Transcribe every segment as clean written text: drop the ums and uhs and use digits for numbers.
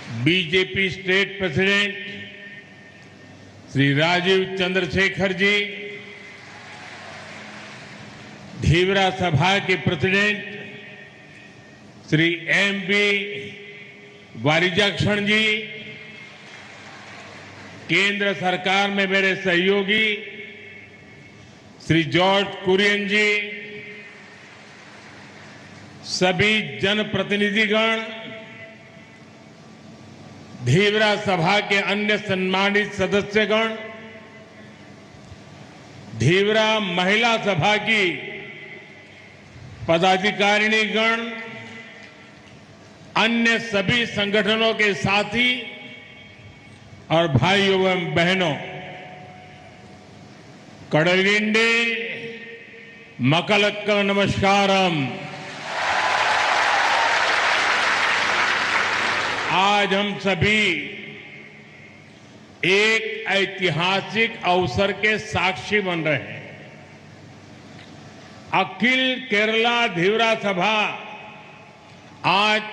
BJP state president Shri Rajeev Chandrasekhar ji, Dheevara Sabha के president Shri M B. Varijakshan ji, केंद्र सरकार में मेरे सहयोगी श्री जॉर्ज कुरियन जी, सभी जनप्रतिनिधिगण, धीवरा सभा के अन्य सम्मानित सदस्यगण, धीवरा महिला सभा की पदाधिकारिणीगण, अन्य सभी संगठनों के साथी और भाइयों एवं बहनों, कडलिंडे मकलक्क नमस्कारम। आज हम सभी एक ऐतिहासिक अवसर के साक्षी बन रहे हैं। अखिल केरला धीवरा सभा आज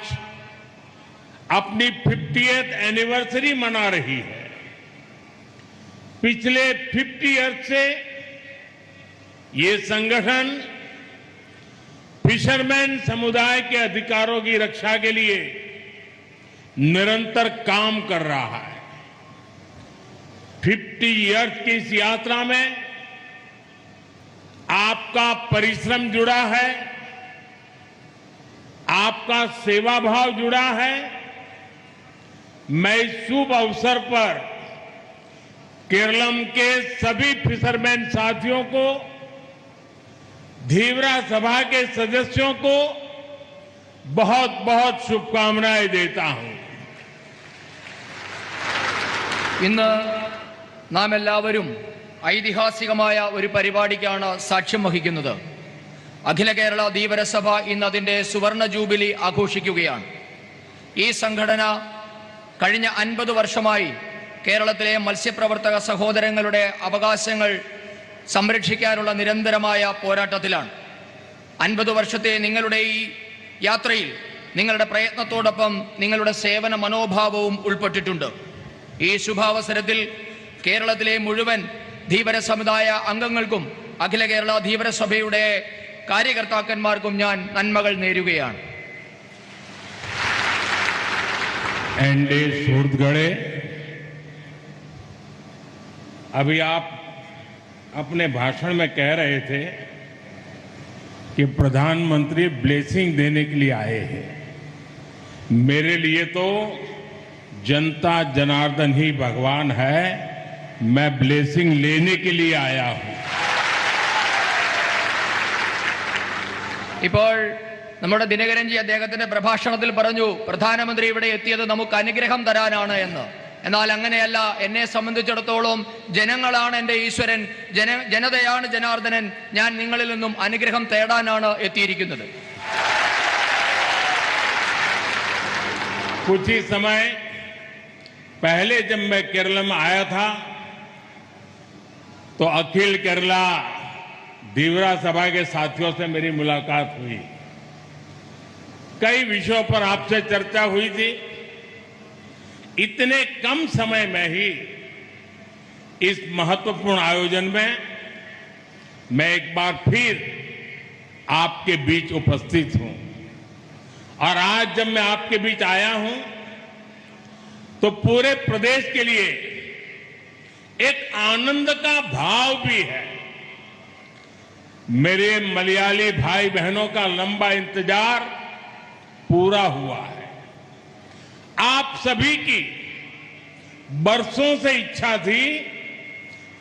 अपनी 50th एनिवर्सरी मना रही है। पिछले 50 ईयर्स से ये संगठन फिशरमैन समुदाय के अधिकारों की रक्षा के लिए निरंतर काम कर रहा है। 50 ईयर्स की इस यात्रा में आपका परिश्रम जुड़ा है, आपका सेवा भाव जुड़ा है। मैं इस शुभ अवसर पर केरलम के सभी फिशरमैन साथियों को, धीवरा सभा के सदस्यों को बहुत बहुत शुभकामनाएं देता हूं। ഇന്ന് നാം എല്ലാവരും ഐതിഹാസികമായ ഒരു പരിപാടിക്കാണ് സാക്ഷ്യം വഹിക്കുന്നത്. അഖില കേരള ധീവര സഭ ഇന്ന് അതിന്റെ സുവർണ ജൂബിലി ആഘോഷിക്കുകയാണ്. ഈ സംഘടന കഴിഞ്ഞ 50 വർഷമായി കേരളത്തിലെ മത്സ്യപ്രവർത്തക സഹോദരങ്ങളുടെ അവകാശങ്ങൾ സംരക്ഷിക്കാനുള്ള നിരന്തരമായ പോരാട്ടത്തിലാണ്. 50 വർഷത്തെ നിങ്ങളുടെ ഈ യാത്രയിൽ നിങ്ങളുടെ പ്രയത്നത്തോടൊപ്പം നിങ്ങളുടെ സേവന മനോഭാവവും ഉൾപ്പെട്ടിട്ടുണ്ട്. ഈ ശുഭാവസരത്തിൽ കേരളത്തിലെ മുഴുവൻ ധീവര സമുദായ അംഗങ്ങൾക്കും അഖില കേരള ധീവര സഭയുടെ കാര്യകർത്താക്കന്മാർക്കും ഞാൻ നന്മകൾ നേരുകയാണ്. एनडे सूरतगढ़े, अभी आप अपने भाषण में कह रहे थे कि प्रधानमंत्री ब्लेसिंग देने के लिए आए हैं। मेरे लिए तो जनता जनार्दन ही भगवान है। मैं ब्लेसिंग लेने के लिए आया हूं। ഇപ്പോൾ നമ്മുടെ ദിനകരൻജി അദ്ദേഹത്തിന്റെ പ്രഭാഷണത്തിൽ പറഞ്ഞു, പ്രധാനമന്ത്രി ഇവിടെ എത്തിയത് നമുക്ക് അനുഗ്രഹം തരാനാണ് എന്ന്. എന്നാൽ അങ്ങനെയല്ല. എന്നെ സംബന്ധിച്ചിടത്തോളം ജനങ്ങളാണ് എൻ്റെ ഈശ്വരൻ, ജനതയാണ് ജനാർദ്ദനൻ. ഞാൻ നിങ്ങളിൽ നിന്നും അനുഗ്രഹം തേടാനാണ് എത്തിയിരിക്കുന്നത്. कुछ ही समय पहले जब मैं केरल में आया था तो अखिल केरला धीवरा सभा के साथियों से मेरी मुलाकात हुई। कई विषयों पर आपसे चर्चा हुई थी। इतने कम समय में ही इस महत्वपूर्ण आयोजन में मैं एक बार फिर आपके बीच उपस्थित हूं। और आज जब मैं आपके बीच आया हूं तो पूरे प्रदेश के लिए एक आनंद का भाव भी है। मेरे मलयाली भाई बहनों का लंबा इंतजार पूरा हुआ है। आप सभी की बरसों से इच्छा थी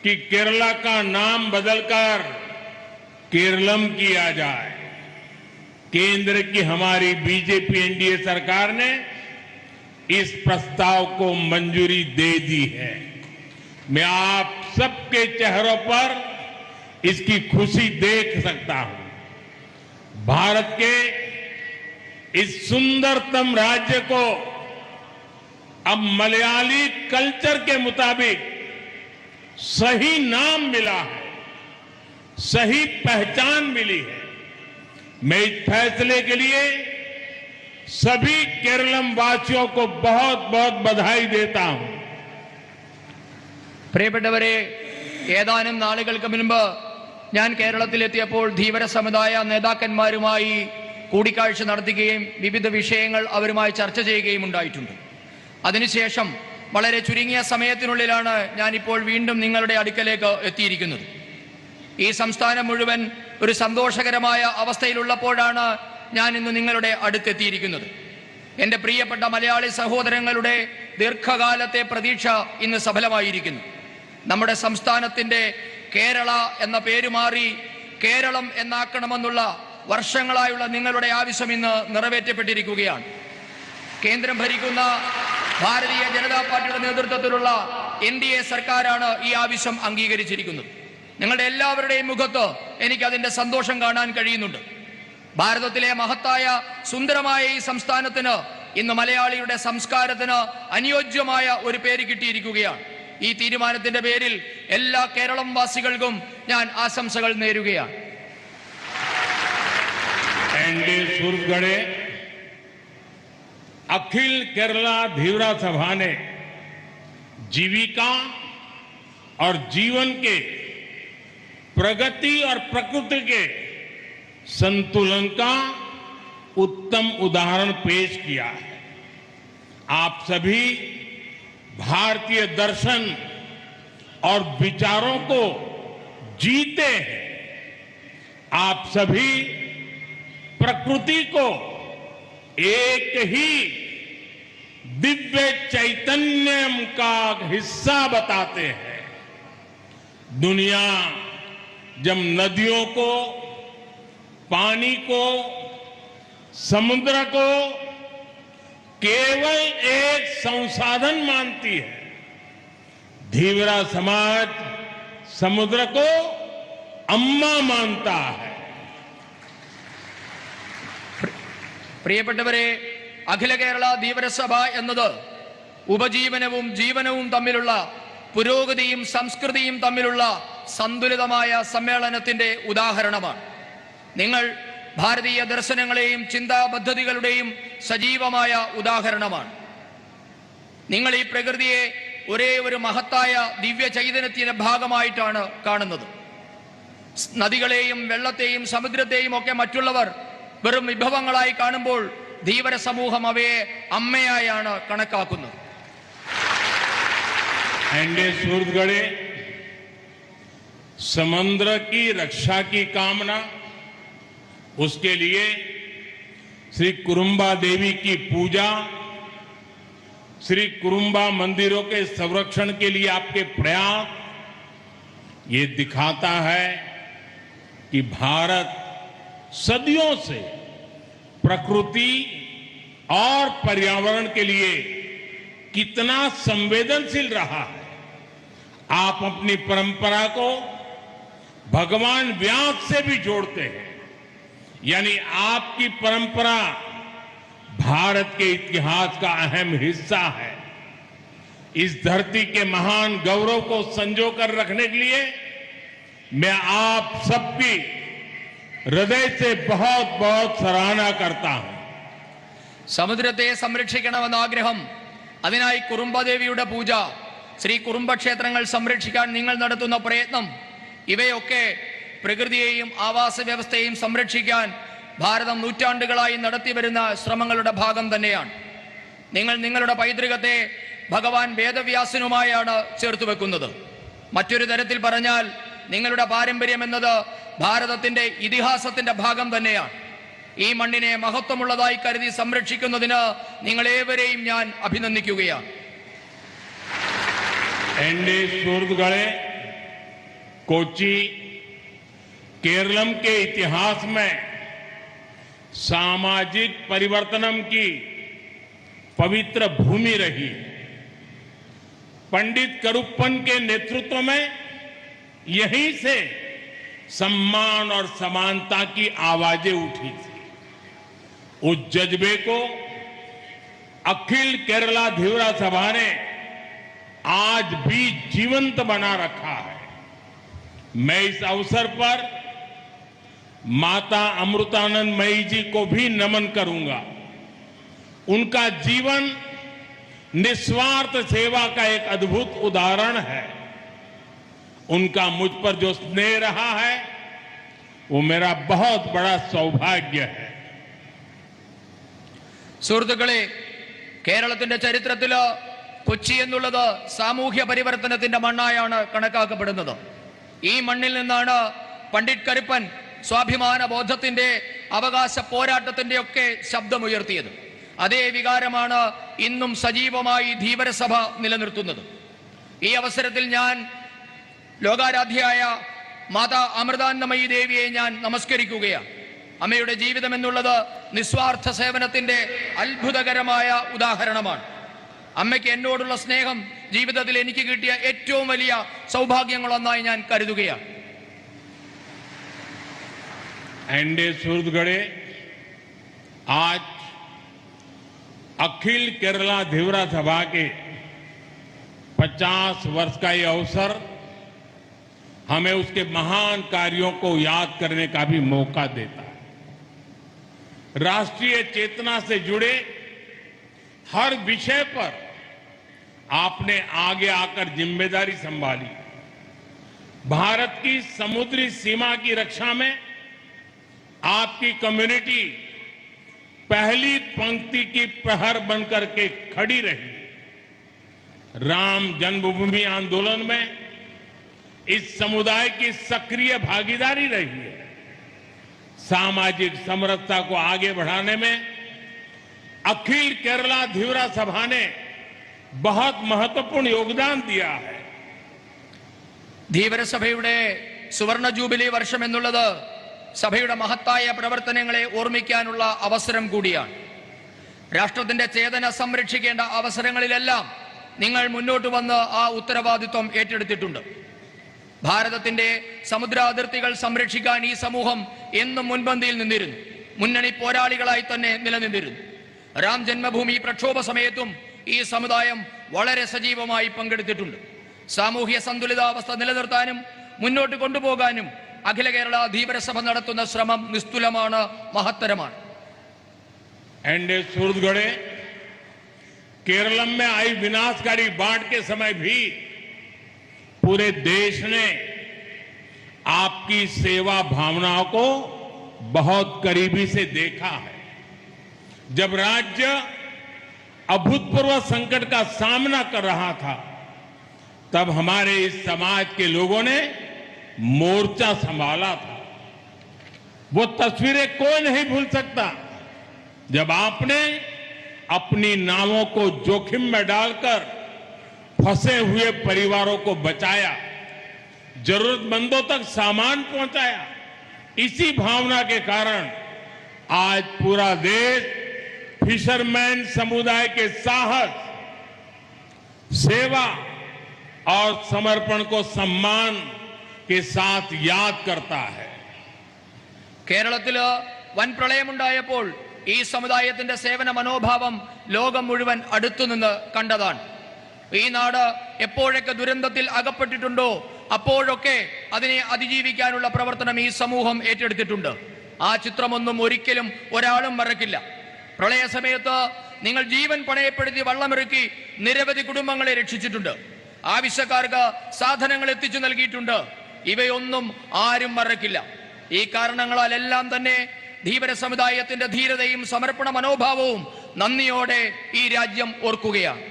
कि केरला का नाम बदलकर केरलम किया जाए। केंद्र की हमारी बीजेपी एनडीए सरकार ने इस प्रस्ताव को मंजूरी दे दी है। मैं आप सबके चेहरों पर इसकी खुशी देख सकता हूं। भारत के इस सुंदरतम राज्य को अब मलयाली कल्चर के मुताबिक सही नाम मिला है, सही पहचान मिली है। मैं इस फैसले के लिए सभी केरलम वासियों को बहुत बहुत बधाई देता हूं। പ്രിയപ്പെട്ടവരെ, ഏതാനും നാളുകൾക്ക് മുൻപ് ഞാൻ കേരളത്തിലെത്തിയപ്പോൾ ധീവര സമുദായ നേതാക്കന്മാരുമായി കൂടിക്കാഴ്ച നടത്തുകയും വിവിധ വിഷയങ്ങൾ അവരുമായി ചർച്ച ചെയ്യുകയും ഉണ്ടായിട്ടുണ്ട്. അതിനുശേഷം വളരെ ചുരുങ്ങിയ സമയത്തിനുള്ളിലാണ് ഞാനിപ്പോൾ വീണ്ടും നിങ്ങളുടെ അടുക്കലേക്ക് എത്തിയിരിക്കുന്നത്. ഈ സംസ്ഥാനം മുഴുവൻ ഒരു സന്തോഷകരമായ അവസ്ഥയിലുള്ളപ്പോഴാണ് ഞാൻ ഇന്ന് നിങ്ങളുടെ അടുത്തെത്തിയിരിക്കുന്നത്. എൻ്റെ പ്രിയപ്പെട്ട മലയാളി സഹോദരങ്ങളുടെ ദീർഘകാലത്തെ പ്രതീക്ഷ ഇന്ന് സഫലമായിരിക്കുന്നു. നമ്മുടെ സംസ്ഥാനത്തിൻ്റെ കേരള എന്ന പേര് മാറി കേരളം എന്നാക്കണമെന്നുള്ള വർഷങ്ങളായുള്ള നിങ്ങളുടെ ആവശ്യം ഇന്ന് നിറവേറ്റപ്പെട്ടിരിക്കുകയാണ്. കേന്ദ്രം ഭരിക്കുന്ന ഭാരതീയ ജനതാ പാർട്ടിയുടെ നേതൃത്വത്തിലുള്ള NDA സർക്കാരാണ് ഈ ആവശ്യം അംഗീകരിച്ചിരിക്കുന്നത്. നിങ്ങളുടെ എല്ലാവരുടെയും മുഖത്ത് എനിക്കതിൻ്റെ സന്തോഷം കാണാൻ കഴിയുന്നുണ്ട്. ഭാരതത്തിലെ മഹത്തായ സുന്ദരമായ ഈ സംസ്ഥാനത്തിന് ഇന്ന് മലയാളിയുടെ സംസ്കാരത്തിന് അനുയോജ്യമായ ഒരു പേര് കിട്ടിയിരിക്കുകയാണ്. ഈ തീരുമാനത്തിന്റെ പേരിൽ എല്ലാ കേരളം വാസികൾക്കും ഞാൻ ആശംസകൾ നേരുകയാണ്. अखिल केरला धीवरा सभा ने जीविका और जीवन के प्रगति और प्रकृति के संतुलन का उत्तम उदाहरण पेश किया है। आप सभी भारतीय दर्शन और विचारों को जीते हैं। आप सभी प्रकृति को एक ही दिव्य चैतन्य का हिस्सा बताते हैं। दुनिया जब नदियों को, पानी को, समुद्र को केवल एक संसाधन मानती है, धीवरा समाज समुद्र को अम्मा मानता है। പ്രിയപ്പെട്ടവരെ, അഖില കേരള ധീവരസഭ എന്നത് ഉപജീവനവും ജീവനവും തമ്മിലുള്ള പുരോഗതിയും സംസ്കൃതിയും തമ്മിലുള്ള സന്തുലിതമായ സമ്മേളനത്തിന്റെ ഉദാഹരണമാണ്. നിങ്ങൾ ഭാരതീയ ദർശനങ്ങളെയും ചിന്താ പദ്ധതികളുടെയും സജീവമായ ഉദാഹരണമാണ്. നിങ്ങൾ ഈ പ്രകൃതിയെ ഒരേ ഒരു മഹത്തായ ദിവ്യ ചൈതന്യത്തിന്റെ ഭാഗമായിട്ടാണ് കാണുന്നത്. നദികളെയും വെള്ളത്തെയും സമുദ്രത്തെയും ഒക്കെ മറ്റുള്ളവർ വെറും വിഭവങ്ങളായി കാണുമ്പോൾ ധീവര സമൂഹം അവയെ അമ്മയായാണ് കണക്കാക്കുന്നത്. समुद्र की रक्षा की कामना, उसके लिए श्री कुरुम्बा देवी की पूजा, श्री कुरुम्बा मंदिरों के संरक्षण के लिए आपके प्रयास, ये दिखाता है कि भारत सदियों से प्रकृति और पर्यावरण के लिए कितना संवेदनशील रहा है। आप अपनी परंपरा को भगवान व्यास से भी जोड़ते हैं, यानी आपकी परंपरा भारत के इतिहास का अहम हिस्सा है। इस धरती के महान गौरव को संजो कर रखने के लिए मैं आप सबकी हृदय से बहुत बहुत सराहना करता हूं. സമുദ്രത്തെ സംരക്ഷിക്കണമെന്ന ആഗ്രഹം, അതിനായി കുറുംബദേവിയുടെ പൂജ, ശ്രീ കുറുംബക്ഷേത്രങ്ങൾ സംരക്ഷിക്കാൻ നിങ്ങൾ നടത്തുന്ന പ്രയത്നം, ഇവയൊക്കെ പ്രകൃതിയെയും ആവാസ വ്യവസ്ഥയെയും സംരക്ഷിക്കാൻ ഭാരതം നൂറ്റാണ്ടുകളായി നടത്തിവരുന്ന ശ്രമങ്ങളുടെ ഭാഗം തന്നെയാണ്. നിങ്ങൾ നിങ്ങളുടെ പൈതൃകത്തെ ഭഗവാൻ വേദവ്യാസനുമായാണ് ചേർത്ത് വെക്കുന്നത്. മറ്റൊരു തരത്തിൽ പറഞ്ഞാൽ നിങ്ങളുടെ പാരമ്പര്യം എന്നത് ഭാരതത്തിന്റെ ഇതിഹാസത്തിന്റെ ഭാഗം തന്നെയാണ്. ഈ മണ്ണിനെ മഹത്വമുള്ളതായി കരുതി സംരക്ഷിക്കുന്നതിന് നിങ്ങളേവരെയും ഞാൻ അഭിനന്ദിക്കുകയാണ്. कोची केरलम के इतिहास में सामाजिक परिवर्तनम की पवित्र भूमि रही। पंडित करुप्पन के नेतृत्व में यहीं से सम्मान और समानता की आवाजें उठी थी। उस जज्बे को अखिल केरला धीवरा सभा ने आज भी जीवंत बना रखा है। मैं इस अवसर पर माता अमृतानंद मयी जी को भी नमन करूंगा। उनका जीवन निस्वार्थ सेवा का एक अद्भुत उदाहरण है। उनका मुझ पर जो स्नेह रहा है वो मेरा बहुत बड़ा सौभाग्य है। സുഹൃത്തുക്കളെ, കേരളത്തിന്റെ ചരിത്രത്തില് കൊച്ചി എന്നുള്ളത് സാമൂഹ്യ പരിവർത്തനത്തിന്റെ മണ്ണായാണ് കണക്കാക്കപ്പെടുന്നത്. ഈ മണ്ണിൽ നിന്നാണ് പണ്ഡിറ്റ് കരുപ്പൻ സ്വാഭിമാന ബോധത്തിന്റെ അവകാശ പോരാട്ടത്തിന്റെ ഒക്കെ ശബ്ദമുയർത്തിയത്. അതേ വികാരമാണ് ഇന്നും സജീവമായി ധീവരസഭ നിലനിർത്തുന്നത്. ഈ അവസരത്തിൽ ഞാൻ ലോകാരാധ്യയായ മാതാ അമൃതാനന്ദമയി ദേവിയെ ഞാൻ നമസ്കരിക്കുകയാണ്. അമ്മയുടെ ജീവിതം എന്നുള്ളത് നിസ്വാർത്ഥ സേവനത്തിന്റെ അത്ഭുതകരമായ ഉദാഹരണമാണ്. അമ്മയ്ക്ക് എന്നോടുള്ള സ്നേഹം ജീവിതത്തിൽ എനിക്ക് കിട്ടിയ ഏറ്റവും വലിയ സൗഭാഗ്യങ്ങളൊന്നായി ഞാൻ കരുതുകയാണ്. एनडीए सूरतगढ़े आज अखिल केरला धीवरा सभा के 50 वर्ष का ये अवसर हमें उसके महान कार्यों को याद करने का भी मौका देता है। राष्ट्रीय चेतना से जुड़े हर विषय पर आपने आगे आकर जिम्मेदारी संभाली। भारत की समुद्री सीमा की रक्षा में आपकी कम्युनिटी पहली पंक्ति की प्रहर बनकर के खड़ी रही। राम जन्मभूमि आंदोलन में इस समुदाय की सक्रिय भागीदारी रही है। सामाजिक समरसता को आगे बढ़ाने में अखिल केरला धीवरा सभा ने बहुत महत्वपूर्ण योगदान दिया है. ധീവരസഭയുടെ സുവർണ ജൂബിലി വർഷം എന്നുള്ളത് സഭയുടെ മഹത്തായ പ്രവർത്തനങ്ങളെ ഓർമ്മിക്കാനുള്ള അവസരം കൂടിയാണ്. രാഷ്ട്രത്തിന്റെ ചേതന സംരക്ഷിക്കേണ്ട അവസരങ്ങളിലെല്ലാം നിങ്ങൾ മുന്നോട്ട് വന്ന് ആ ഉത്തരവാദിത്വം ഏറ്റെടുത്തിട്ടുണ്ട്. ഭാരതത്തിന്റെ സമുദ്രാതിർത്തികൾ സംരക്ഷിക്കാൻ ഈ സമൂഹം എന്നും മുൻപന്തിയിൽ നിന്നിരുന്നു. മുന്നണി പോരാളികളായി തന്നെ നിലനിന്നിരുന്നു. രാം ജന്മഭൂമി പ്രക്ഷോഭ സമയത്തും ഈ സമുദായം വളരെ സജീവമായി പങ്കെടുത്തിട്ടുണ്ട്. സാമൂഹ്യ സന്തുലിതാവസ്ഥ നിലനിർത്താനും മുന്നോട്ട് കൊണ്ടുപോകാനും अखिल केरला धीवरसभा നടത്തുന്ന ശ്രമം നിസ്തുലമാണ്, മഹത്തരമാണ്. एनडीए सूरतगढ़े केरलम में आई विनाशकारी बाढ़ के समय भी पूरे देश ने आपकी सेवा भावनाओं को बहुत करीबी से देखा है. जब राज्य अभूतपूर्व संकट का सामना कर रहा था तब हमारे इस समाज के लोगों ने मोर्चा संभाला था. वो तस्वीरें कोई नहीं भूल सकता जब आपने अपनी नावों को जोखिम में डालकर फंसे हुए परिवारों को बचाया, जरूरतमंदों तक सामान पहुंचाया. इसी भावना के कारण आज पूरा देश फिशरमैन समुदाय के साहस, सेवा और समर्पण को सम्मान के साथ याद करता है. കേരളത്തില് വൻ പ്രളയമുണ്ടായപ്പോൾ ഈ സമുദായത്തിന്റെ സേവന മനോഭാവം ലോകം മുഴുവൻ അടുത്തുനിന്ന് കണ്ടതാണ്. ഈ നാട് എപ്പോഴൊക്കെ ദുരന്തത്തിൽ അകപ്പെട്ടിട്ടുണ്ടോ അപ്പോഴൊക്കെ അതിനെ അതിജീവിക്കാനുള്ള പ്രവർത്തനം ഈ സമൂഹം ഏറ്റെടുത്തിട്ടുണ്ട്. ആ ചിത്രമൊന്നും ഒരിക്കലും ഒരാളും മറക്കില്ല. പ്രളയ സമയത്ത് നിങ്ങൾ ജീവൻ പണയപ്പെടുത്തി വള്ളമിറക്കി നിരവധി കുടുംബങ്ങളെ രക്ഷിച്ചിട്ടുണ്ട്. ആവശ്യക്കാർക്ക് സാധനങ്ങൾ എത്തിച്ചു നൽകിയിട്ടുണ്ട്. ഇവയൊന്നും ആരും മറക്കില്ല. ഈ കാരണങ്ങളാലെല്ലാം തന്നെ ധീവര സമുദായത്തിന്റെ ധീരതയും സമർപ്പണ മനോഭാവവും നന്ദിയോടെ ഈ രാജ്യം ഓർക്കുകയാണ്.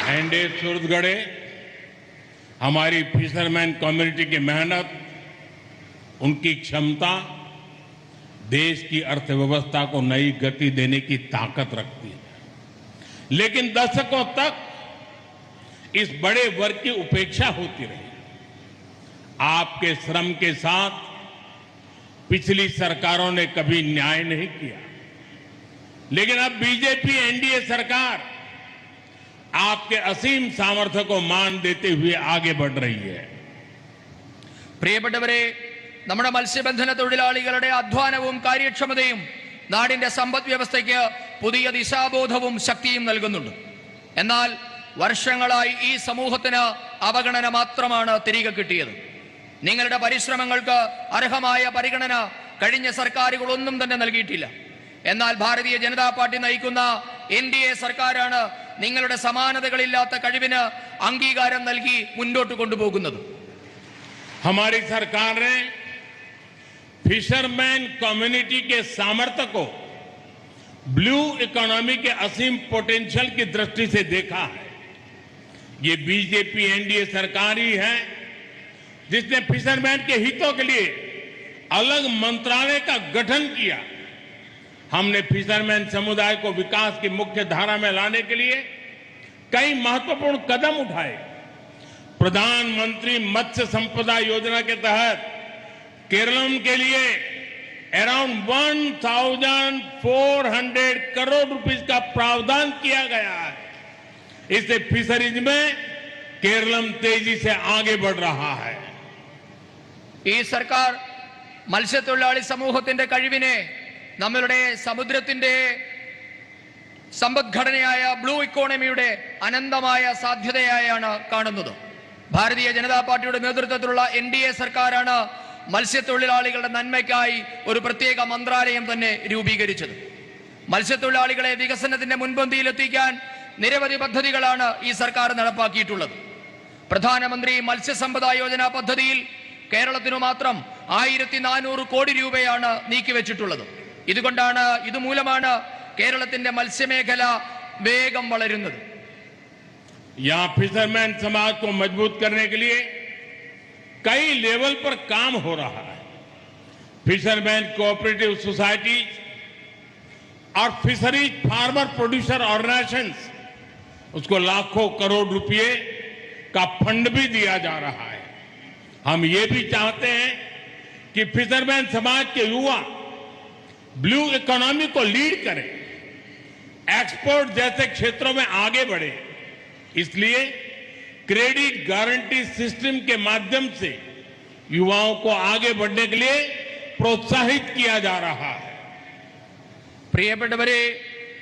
एनडीए सूरतगढ़े हमारी फिशरमैन कम्युनिटी की मेहनत, उनकी क्षमता देश की अर्थव्यवस्था को नई गति देने की ताकत रखती है. लेकिन दशकों तक इस बड़े वर्ग की उपेक्षा होती रही. आपके श्रम के साथ पिछली सरकारों ने कभी न्याय नहीं किया. लेकिन अब बीजेपी एनडीए सरकार आपके असीम सामर्थ्य को मान देते हुए आगे बढ़ रही है. പ്രിയപ്പെട്ടവരെ, നമ്മുടെ മത്സ്യബന്ധന തൊഴിലാളികളുടെ അധ്വാനവും കാര്യക്ഷമതയും നാടിന്റെ സമ്പദ് വ്യവസ്ഥയ്ക്ക് പുതിയ ദിശാബോധവും ശക്തിയും നൽകുന്നുണ്ട്. എന്നാൽ വർഷങ്ങളായി ഈ സമൂഹത്തിന് അവഗണന മാത്രമാണ് തിരികെ കിട്ടിയത്. നിങ്ങളുടെ പരിശ്രമങ്ങൾക്ക് അർഹമായ പരിഗണന കഴിഞ്ഞ സർക്കാരുകളൊന്നും തന്നെ നൽകിയിട്ടില്ല. എന്നാൽ ഭാരതീയ ജനതാ പാർട്ടി നയിക്കുന്ന NDA സർക്കാരാണ് നിങ്ങളുടെ സമാനതകളില്ലാത്ത കഴിവിന് അംഗീകാരം നൽകി മുന്നോട്ട് കൊണ്ടുപോകുന്നത്. हमारी सरकार ने फिशरमैन कम्युनिटी के सामर्थ्य को ब्लू इकोनॉमी के असीम पोटेंशियल की दृष्टि से देखा है. ये बीजेपी NDA सरकार ही है जिसने फिशरमैन के हितों के लिए अलग मंत्रालय का गठन किया. हमने फिशरमैन समुदाय को विकास की मुख्य धारा में लाने के लिए कई महत्वपूर्ण कदम उठाए. प्रधानमंत्री मत्स्य संपदा योजना के तहत केरलम के लिए अराउंड 1,400 करोड़ रुपीस का प्रावधान किया गया है. इससे फिशरीज में केरलम तेजी से आगे बढ़ रहा है. ഈ സർക്കാർ മത്സ്യത്തൊഴിലാളി സമൂഹത്തിന്റെ കഴിവിനെ നമ്മളുടെ സമുദ്രത്തിന്റെ സമ്പദ്ഘടനയായ ബ്ലൂ ഇക്കോണമിയുടെ അനന്തമായ സാധ്യതയായാണ് കാണുന്നത്. ഭാരതീയ ജനതാ പാർട്ടിയുടെ നേതൃത്വത്തിലുള്ള NDA സർക്കാരാണ് മത്സ്യത്തൊഴിലാളികളുടെ നന്മയ്ക്കായി ഒരു പ്രത്യേക മന്ത്രാലയം തന്നെ രൂപീകരിച്ചത്. മത്സ്യത്തൊഴിലാളികളെ വികസനത്തിന്റെ മുൻപന്തിയിലെത്തിക്കാൻ നിരവധി പദ്ധതികളാണ് ഈ സർക്കാർ നടപ്പാക്കിയിട്ടുള്ളത്. പ്രധാനമന്ത്രി മത്സ്യസമ്പദാ യോജന പദ്ധതിയിൽ കേരളത്തിനു മാത്രം 1400 കോടി രൂപയാണ് നീക്കിവെച്ചിട്ടുള്ളത്. ഇതുമൂലമാണ് കേരളത്തിന്റെ മത്സ്യമേഖല വേഗം വളരുന്നത്. यहाँ फिशरमैन समाज को मजबूत करने के लिए कई लेवल पर काम हो रहा है. फिशरमैन कोऑपरेटिव सोसाइटी और फिशरीज फार्मर प्रोड्यूसर ऑर्गेनाइजेशंस उसको लाखों करोड़ रुपए का फंड भी दिया जा रहा है. हम ये भी चाहते हैं कि फिशरमैन समाज के युवा ब्लू इकोनॉमी को लीड करें, एक्सपोर्ट जैसे क्षेत्रों में आगे बढ़े. इसलिए क्रेडिट गारंटी सिस्टम के माध्यम से युवाओं को आगे बढ़ने के लिए प्रोत्साहित किया जा रहा है. പ്രിയപ്പെട്ടവരെ,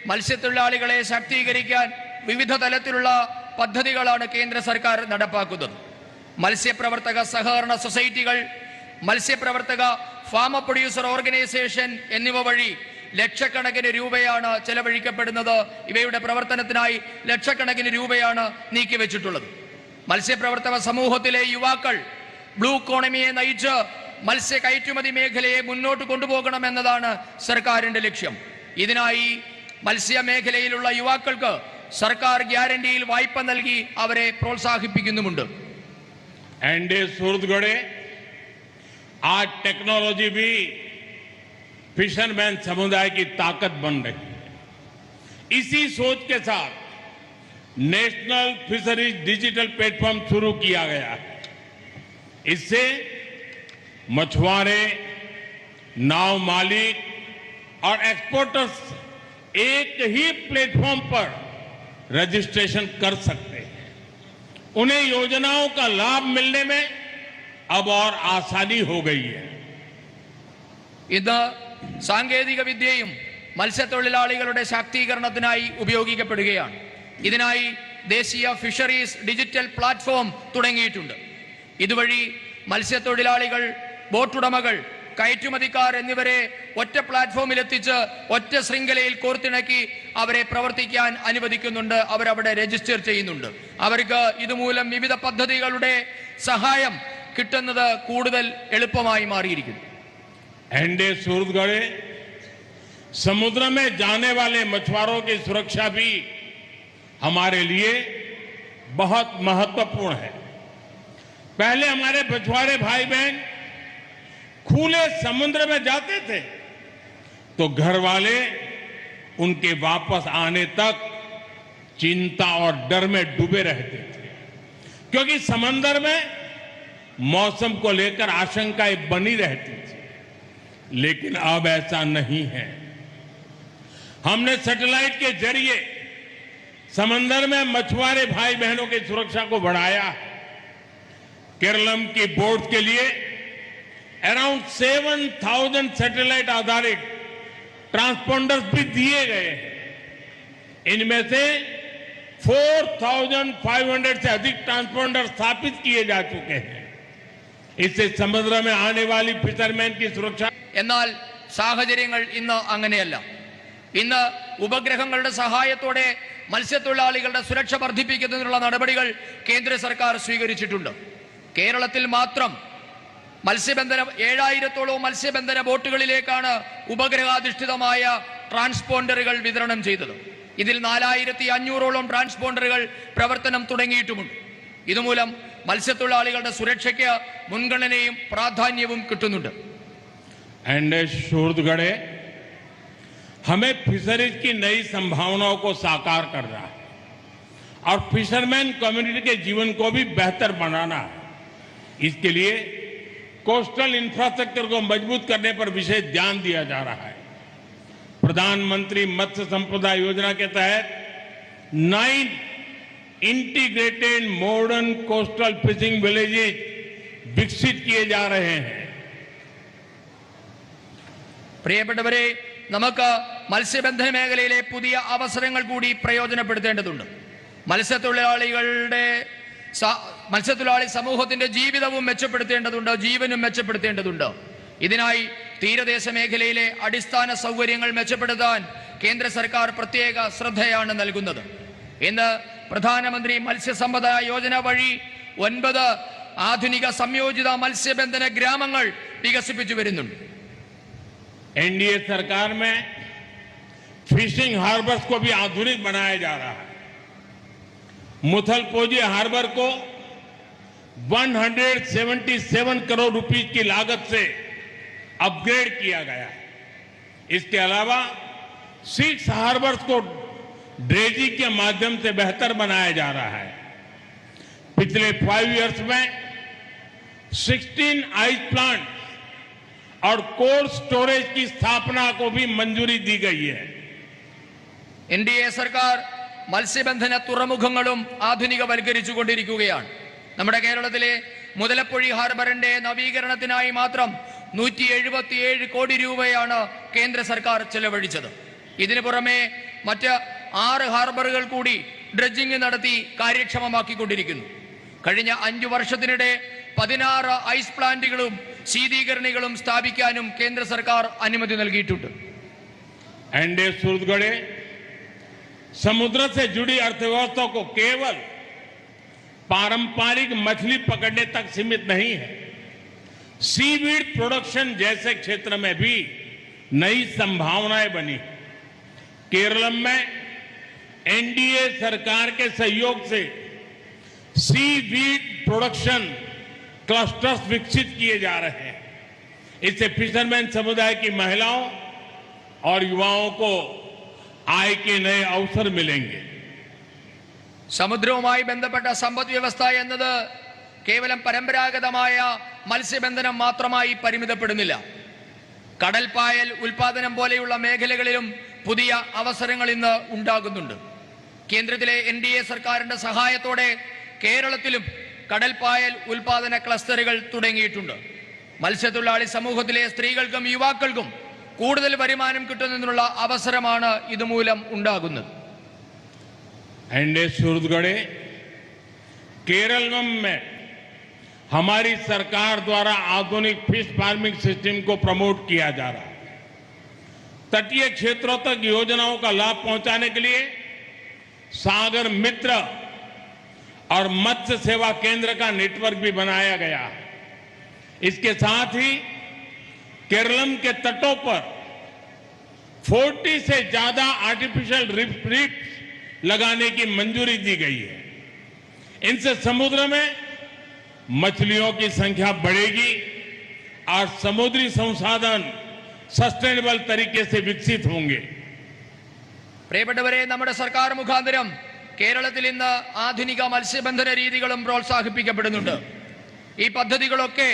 മത്സ്യത്തൊഴിലാളികളെ ശാക്തീകരിക്കാൻ വിവിധ തലത്തിലുള്ള പദ്ധതികളാണ് കേന്ദ്ര സർക്കാർ നടപ്പാക്കുന്നത്. മത്സ്യപ്രവർത്തക സഹകരണ സൊസൈറ്റികൾ, മത്സ്യപ്രവർത്തക ഫാമ പ്രൊഡ്യൂസർ ഓർഗനൈസേഷൻ എന്നിവ വഴി ലക്ഷക്കണക്കിന് രൂപയാണ് ചെലവഴിക്കപ്പെടുന്നത്. ഇവയുടെ പ്രവർത്തനത്തിനായി ലക്ഷക്കണക്കിന് രൂപയാണ് നീക്കിവെച്ചിട്ടുള്ളത്. മത്സ്യപ്രവർത്തക സമൂഹത്തിലെ യുവാക്കൾ ബ്ലൂ ഇക്കോണമിയെ നയിച്ച് മത്സ്യ കയറ്റുമതി മേഖലയെ മുന്നോട്ട് കൊണ്ടുപോകണമെന്നതാണ് സർക്കാരിന്റെ ലക്ഷ്യം. ഇതിനായി മത്സ്യമേഖലയിലുള്ള യുവാക്കൾക്ക് സർക്കാർ ഗ്യാരണ്ടിയിൽ വായ്പ നൽകി അവരെ പ്രോത്സാഹിപ്പിക്കുന്നുമുണ്ട്. NDA सूरतगढ़े आज टेक्नोलॉजी भी फिशरमैन समुदाय की ताकत बन रही है. इसी सोच के साथ नेशनल फिशरीज डिजिटल प्लेटफॉर्म शुरू किया गया है. इससे मछुआरे, नाव मालिक और एक्सपोर्टर्स एक ही प्लेटफॉर्म पर रजिस्ट्रेशन कर सकते हैं. उन्हें योजनाओं का लाभ मिलने में अब और आसानी हो गई है. ഇത് സാങ്കേതിക വിദ്യയും മത്സ്യത്തൊഴിലാളികളുടെ ശാക്തീകരണത്തിനായി ഉപയോഗിക്കപ്പെടുകയാണ്. ഇതിനായി ദേശീയ ഫിഷറീസ് ഡിജിറ്റൽ പ്ലാറ്റ്ഫോം തുടങ്ങിയിട്ടുണ്ട്. ഇതുവഴി മത്സ്യത്തൊഴിലാളികൾ, ബോട്ടുടമകൾ, കയറ്റുമതിക്കാർ എന്നിവരെ ഒറ്റ പ്ലാറ്റ്ഫോമിൽ എത്തിച്ച് ഒറ്റ ശൃംഖലയിൽ കോർത്തിണക്കി അവരെ പ്രവർത്തിക്കാൻ അനുവദിക്കുന്നുണ്ട്. അവരവിടെ രജിസ്റ്റർ ചെയ്യുന്നുണ്ട്. അവർക്ക് ഇതുമൂലം വിവിധ പദ്ധതികളുടെ സഹായം കിട്ടുന്നത് കൂടുതൽ എളുപ്പമായി മാറിയിരിക്കുന്നു. NDA सूरतगढ़ समुद्र में जाने वाले मछुआरों की सुरक्षा भी हमारे लिए बहुत महत्वपूर्ण है. पहले हमारे मछुआरे भाई बहन खुले समुद्र में जाते थे तो घर वाले उनके वापस आने तक चिंता और डर में डूबे रहते थे, क्योंकि समंदर में मौसम को लेकर आशंकाएं बनी रहती थी. लेकिन अब ऐसा नहीं है. हमने सैटेलाइट के जरिए समंदर में मछुआरे भाई बहनों की सुरक्षा को बढ़ाया है. केरलम की बोट के लिए अराउंड 7,000 सैटेलाइट आधारित ट्रांसपोंडर्स भी दिए गए हैं. इनमें से 4,500 से अधिक ट्रांसपोंडर स्थापित किए जा चुके हैं. इससे समुद्र में आने वाली फिशरमैन की सुरक्षा. എന്നാൽ സാഹചര്യങ്ങൾ ഇന്ന് അങ്ങനെയല്ല. ഇന്ന് ഉപഗ്രഹങ്ങളുടെ സഹായത്തോടെ മത്സ്യത്തൊഴിലാളികളുടെ സുരക്ഷ വർദ്ധിപ്പിക്കുന്നതിനുള്ള നടപടികൾ കേന്ദ്ര സർക്കാർ സ്വീകരിച്ചിട്ടുണ്ട്. കേരളത്തിൽ മാത്രം 7000-ഓളം മത്സ്യബന്ധന ബോട്ടുകളിലേക്കാണ് ഉപഗ്രഹാധിഷ്ഠിതമായ ട്രാൻസ്പോണ്ടറുകൾ വിതരണം ചെയ്തത്. ഇതിൽ 4500-ഓളം ട്രാൻസ്പോണ്ടറുകൾ പ്രവർത്തനം തുടങ്ങിയിട്ടുമുണ്ട്. ഇതുമൂലം മത്സ്യത്തൊഴിലാളികളുടെ സുരക്ഷയ്ക്ക് മുൻഗണനയും പ്രാധാന്യവും കിട്ടുന്നുണ്ട്. हमें फिशरीज की नई संभावनाओं को साकार करना है और फिशरमैन कम्युनिटी के जीवन को भी बेहतर बनाना है. इसके लिए कोस्टल इंफ्रास्ट्रक्चर को मजबूत करने पर विशेष ध्यान दिया जा रहा है. प्रधानमंत्री मत्स्य संपदा योजना के तहत 9 integrated modern coastal fishing villages विकसित किए जा रहे हैं. പ്രിയപ്പെട്ടവരെ, നമുക്ക് മത്സ്യബന്ധന മേഖലയിലെ പുതിയ അവസരങ്ങൾ കൂടി പ്രയോജനപ്പെടുത്തേണ്ടതുണ്ട്. മത്സ്യത്തൊഴിലാളി സമൂഹത്തിന്റെ ജീവിതവും മെച്ചപ്പെടുത്തേണ്ടതുണ്ട്, ജീവനും മെച്ചപ്പെടുത്തേണ്ടതുണ്ട്. ഇതിനായി തീരദേശ മേഖലയിലെ അടിസ്ഥാന സൗകര്യങ്ങൾ മെച്ചപ്പെടുത്താൻ കേന്ദ്ര സർക്കാർ പ്രത്യേക ശ്രദ്ധയാണ് നൽകുന്നത്. ഇന്ന് പ്രധാനമന്ത്രി മത്സ്യസമ്പദ യോജന വഴി 9 ആധുനിക സംയോജിത മത്സ്യബന്ധന ഗ്രാമങ്ങൾ വികസിപ്പിച്ചു വരുന്നുണ്ട്. एनडीए सरकार में फिशिंग हार्बर्स को भी आधुनिक बनाया जा रहा है. मुथलपोजी हार्बर को 177 करोड़ रुपए की लागत से अपग्रेड किया गया है. इसके अलावा 6 हार्बर्स को ड्रेजिंग के माध्यम से बेहतर बनाया जा रहा है. पिछले 5 इयर्स में 16 आइस प्लांट और कोल्ड स्टोरेज की स्थापना को भी मंजूरी दी गई है. എൻഡിഎ സർക്കാർ മത്സ്യബന്ധന തുറമുഖങ്ങളും ആധുനികവൽക്കരിച്ചുകൊണ്ടിരിക്കുകയാണ്. നമ്മുടെ കേരളത്തിലെ മുതലപ്പൊഴി ഹാർബറിന്റെ നവീകരണത്തിനായി മാത്രം 177 കോടി രൂപയാണ് കേന്ദ്ര സർക്കാർ ചെലവഴിച്ചത്. ഇതിനു പുറമെ മറ്റ് 6 ഹാർബറുകൾ കൂടി ഡ്രഡ്ജിംഗ് നടത്തി കാര്യക്ഷമമാക്കിക്കൊണ്ടിരിക്കുന്നു. കഴിഞ്ഞ 5 വർഷത്തിനിടെ 16 ഐസ് പ്ലാന്റുകളും ശീതീകരണികളും സ്ഥാപിക്കാനും കേന്ദ്ര സർക്കാർ അനുമതി നൽകിയിട്ടുണ്ട്. एनडीए सूरतगढ़े समुद्र से जुड़ी अर्थव्यवस्था को केवल पारंपरिक मछली पकड़ने तक सीमित नहीं है. सीवीड प्रोडक्शन जैसे क्षेत्र में भी नई संभावनाएं बनी. केरल में एनडीए सरकार के सहयोग से सीवीड प्रोडक्शन क्लस्टर्स विकसित किए जा रहे हैं. इससे फिशरमैन समुदाय की महिलाओं और युवाओं को आय के नए अवसर मिलेंगे. സമുദ്രവുമായി ബന്ധപ്പെട്ട സമ്പദ് വ്യവസ്ഥ എന്നത് കേവലം പരമ്പരാഗതമായ മത്സ്യബന്ധനം മാത്രമായി പരിമിതപ്പെടുന്നില്ല. കടൽപ്പായൽ ഉൽപാദനം പോലെയുള്ള മേഖലകളിലും പുതിയ അവസരങ്ങൾ ഇന്ന് ഉണ്ടാകുന്നുണ്ട്. കേന്ദ്രത്തിലെ എൻഡിഎ സർക്കാരിന്റെ സഹായത്തോടെ കേരളത്തിലും കടൽപ്പായൽ ഉൽപാദന ക്ലസ്റ്ററുകൾ തുടങ്ങിയിട്ടുണ്ട്. മത്സ്യത്തൊഴിലാളി സമൂഹത്തിലെ സ്ത്രീകൾക്കും യുവാക്കൾക്കും കൂടുതൽ വരുമാനം കിട്ടുന്നതിനുള്ള അവസരമാണ് ഇതുമൂലം ഉണ്ടാകുന്നത്. एनडीए सूरतगढ़े केरल में हमारी सरकार द्वारा आधुनिक फिश फार्मिंग सिस्टम को प्रमोट किया जा रहा है. तटीय क्षेत्रों तक योजनाओं का लाभ पहुंचाने के लिए सागर मित्र और मत्स्य सेवा केंद्र का नेटवर्क भी बनाया गया है. इसके साथ ही केरलम के तटों पर 40 से ज्यादा आर्टिफिशियल रीफ्स लगाने की मंजूरी दी गई है. इनसे समुद्र में मछलियों की संख्या बढ़ेगी और समुद्री संसाधन सस्टेनेबल तरीके से विकसित होंगे. പ്രിയപ്പെട്ടവരെ, നമ്മുടെ സർക്കാർ മുഖാന്തരം കേരളത്തിൽ ഇന്ന് ആധുനിക മത്സ്യബന്ധന രീതികളും പ്രോത്സാഹിപ്പിക്കപ്പെടുന്നുണ്ട്. ഈ പദ്ധതികളൊക്കെ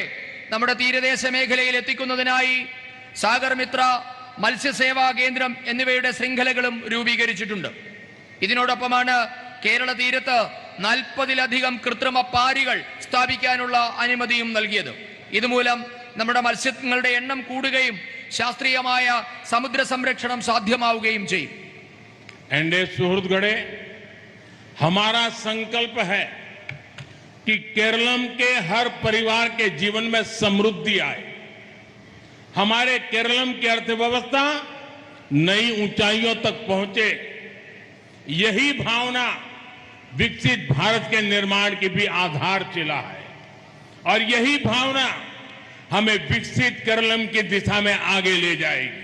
നമ്മുടെ തീരദേശ മേഖലയിൽ എത്തിക്കുന്നതിനായി സാഗർ മിത്ര, മത്സ്യസേവാ കേന്ദ്രം എന്നിവയുടെ ശൃംഖലകളും രൂപീകരിച്ചിട്ടുണ്ട്. ഇതിനോടൊപ്പമാണ് കേരള തീരത്ത് 40-ലധികം കൃത്രിമ പാരികൾ സ്ഥാപിക്കാനുള്ള അനുമതിയും നൽകിയത്. ഇതുമൂലം നമ്മുടെ മത്സ്യങ്ങളുടെ എണ്ണം കൂടുകയും ശാസ്ത്രീയമായ സമുദ്ര സംരക്ഷണം സാധ്യമാവുകയും ചെയ്യും. एनडीए सूरतगढ़े हमारा संकल्प है कि केरलम के हर परिवार के जीवन में समृद्धि आए. हमारे केरलम की अर्थव्यवस्था नई ऊंचाइयों तक पहुंचे, यही भावना विकसित भारत के निर्माण की भी आधारशिला है और यही भावना हमें विकसित केरलम की दिशा में आगे ले जाएगी.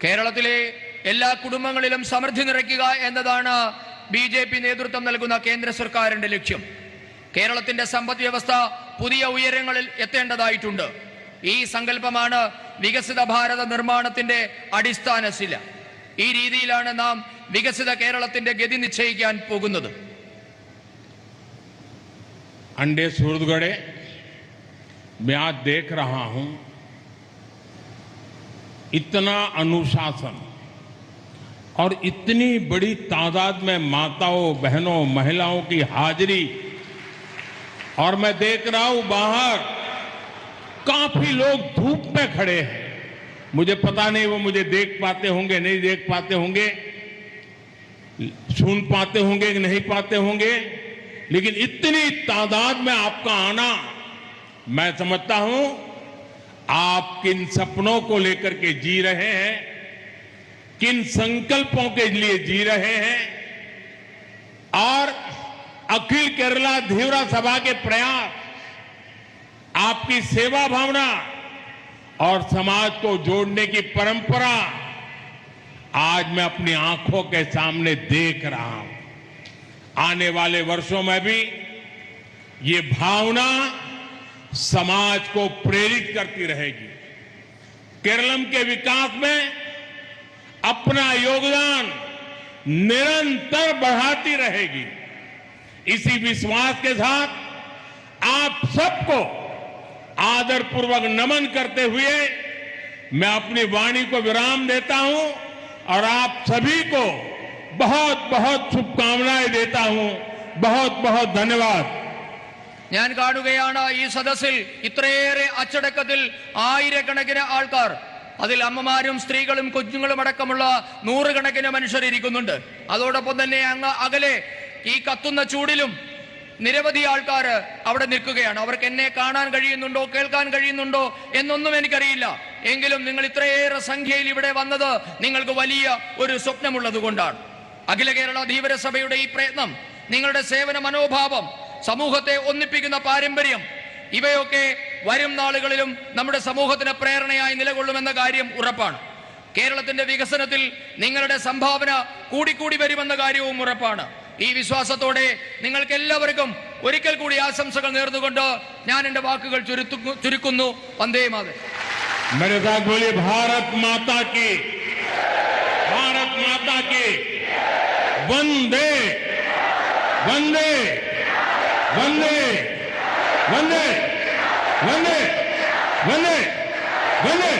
കേരളത്തിലെ എല്ലാ കുടുംബങ്ങളിലും സമൃദ്ധി നിറയ്ക്കുക എന്നതാണ് ബിജെപി നേതൃത്വം നൽകുന്ന കേന്ദ്ര സർക്കാരിന്റെ ലക്ഷ്യം. കേരളത്തിന്റെ സമ്പദ് വ്യവസ്ഥ പുതിയ ഉയരങ്ങളിൽ എത്തേണ്ടതായിട്ടുണ്ട്. ഈ സങ്കല്പമാണ് വികസിത ഭാരത നിർമ്മാണത്തിന്റെ അടിസ്ഥാന ശില. ഈ രീതിയിലാണ് നാം വികസിത കേരളത്തിന്റെ ഗതി നിശ്ചയിക്കാൻ പോകുന്നത്. अंडे सुहृदगढ़े मैं आज देख रहा हूं इतना अनुशासन और इतनी बड़ी तादाद में माताओं, बहनों, महिलाओं की हाजिरी, और मैं देख रहा हूं बाहर काफी लोग धूप में खड़े हैं. मुझे पता नहीं वो मुझे देख पाते होंगे, नहीं देख पाते होंगे, सुन पाते होंगे कि नहीं पाते होंगे, लेकिन इतनी तादाद में आपका आना, मैं समझता हूं आप किन सपनों को लेकर के जी रहे हैं, किन संकल्पों के लिए जी रहे हैं, और अखिल केरला धीवरा सभा के प्रयास, आपकी सेवा भावना और समाज को जोड़ने की परंपरा आज मैं अपनी आंखों के सामने देख रहा हूं. आने वाले वर्षों में भी ये भावना समाज को प्रेरित करती रहेगी. केरलम के विकास में अपना योगदान निरंतर बढ़ाती रहेगी. इसी विश्वास के साथ आप सबको आदरपूर्वक नमन करते हुए मैं अपनी वाणी को विराम देता हूं और आप सभी को बहुत बहुत शुभकामनाएं देता हूं. बहुत बहुत धन्यवाद. ഞാൻ കാണുകയാണ് ഈ സദസ്സിൽ ഇത്രയേറെ അച്ചടക്കത്തിൽ ആയിരക്കണക്കിന് ആൾക്കാർ, അതിൽ അമ്മമാരും സ്ത്രീകളും കുഞ്ഞുങ്ങളും അടക്കമുള്ള നൂറുകണക്കിന് മനുഷ്യർ ഇരിക്കുന്നുണ്ട്. അതോടൊപ്പം തന്നെ അങ്ങ് അകലെ ഈ കത്തുന്ന ചൂടിലും നിരവധി ആൾക്കാർ അവിടെ നിൽക്കുകയാണ്. അവർക്ക് എന്നെ കാണാൻ കഴിയുന്നുണ്ടോ, കേൾക്കാൻ കഴിയുന്നുണ്ടോ എന്നൊന്നും എനിക്കറിയില്ല. എങ്കിലും നിങ്ങൾ ഇത്രയേറെ സംഖ്യയിൽ ഇവിടെ വന്നത് നിങ്ങൾക്ക് വലിയ ഒരു സ്വപ്നമുള്ളത് കൊണ്ടാണ്. അഖില കേരള ധീവര സഭയുടെ ഈ പ്രയത്നം, നിങ്ങളുടെ സേവന മനോഭാവം, സമൂഹത്തെ ഒന്നിപ്പിക്കുന്ന പാരമ്പര്യം, ഇവയൊക്കെ വരും നാളുകളിലും നമ്മുടെ സമൂഹത്തിന് പ്രേരണയായി നിലകൊള്ളുമെന്ന കാര്യം ഉറപ്പാണ്. കേരളത്തിന്റെ വികസനത്തിൽ നിങ്ങളുടെ സംഭാവന കൂടിക്കൂടി വരുമെന്ന കാര്യവും ഉറപ്പാണ്. ഈ വിശ്വാസത്തോടെ നിങ്ങൾക്ക് എല്ലാവർക്കും ഒരിക്കൽ കൂടി ആശംസകൾ നേർന്നുകൊണ്ട് ഞാൻ എന്റെ വാക്കുകൾ ചുരുക്കുന്നു. വന്ദേ മാതരം. मेरे साथ बोलिए भारत माता की, भारत माता की, वंदे वंदे वंदे वंदे वंदे वंदे वंदे